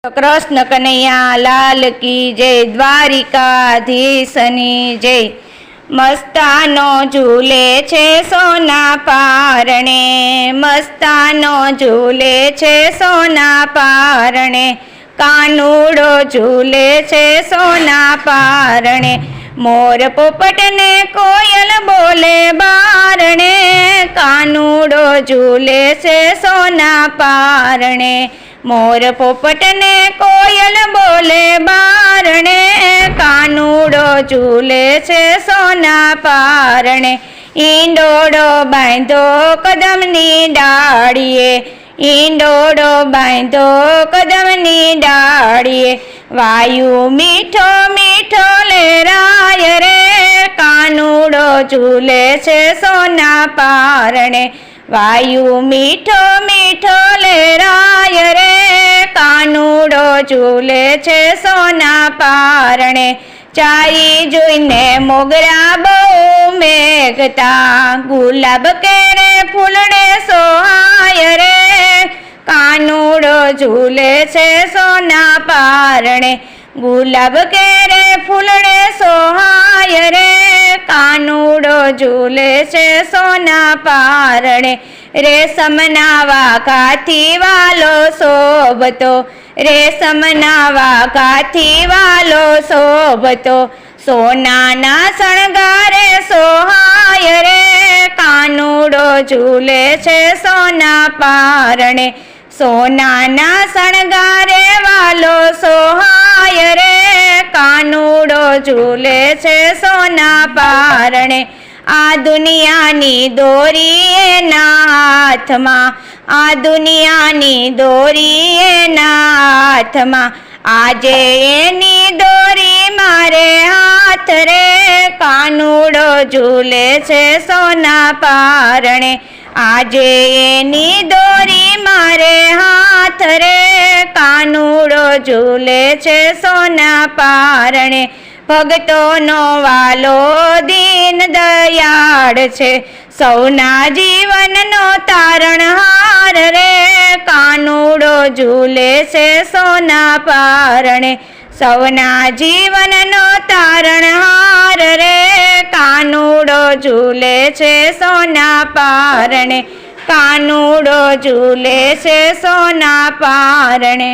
कृष्ण कन्हैया लाल की जय। द्वारिकाधीशनी जय। मस्तानो झूले छे सोना पारणे, मस्तानो झूले छे सोना पारणे, कानूड़ो झूले छे सोना पारणे, मोर पोपट ने कोयल बोले बारणे, कानूड़ो झूले छे सोना पारणे, मोर पोपट ने कोयल बोले बारणे, कानूड़ो झूले छे सोना पारणे, ईंडोड़ो बांधो कदमनी डाळीए, ईंडोड़ो बांधो कदमनी डाळीए, वायु मीठो मीठो लहराय रे, कानूड़ो झूले छे सोना पारणे, वायु मीठो मीठो लहराय रे, कानूड़ो झूले छे सोना पारणे, चाई जोईने मोगरा बहु मेघता, गुलाब केरे फूलड़े सोहाय रे, कानूड़ो झूले छे सोना पारणे, गुलाब केरे फूलड़े सोहाय रे, कानूड़ो झूले छे सोना पारणे, रेशमना वाघाथी वालो शोभतो, रेशमना वाघाथी वालो शोभतो, सोनाना शणगारे सोहाय रे, कानूड़ो झूले छे सोना पारणे, सोनाना शणगारे वालो सोहाय रे, कानूड़ो झूले छे सोना पारणे, आ दुनियानी दोरी एना हाथमां, आ दुनियानी दोरी एना हाथमां, आजे एनी दोरी मारे हाथ रे, कानूड़ो झूले छे सोना पारणे, आजे एनी दोरी मारे हाथ रे, कानूड़ो झूले छे सोना पारणे, भगतोनो वालो दीन दयाळ छे, सौना जीवननो तारणहार रे, कानूड़ो झूले छे सोना पारणे, सौना जीवननो तारणहार रे, कानूड़ो झूले छे सोना पारणे, कानूड़ो झूले छे सोना पारणे।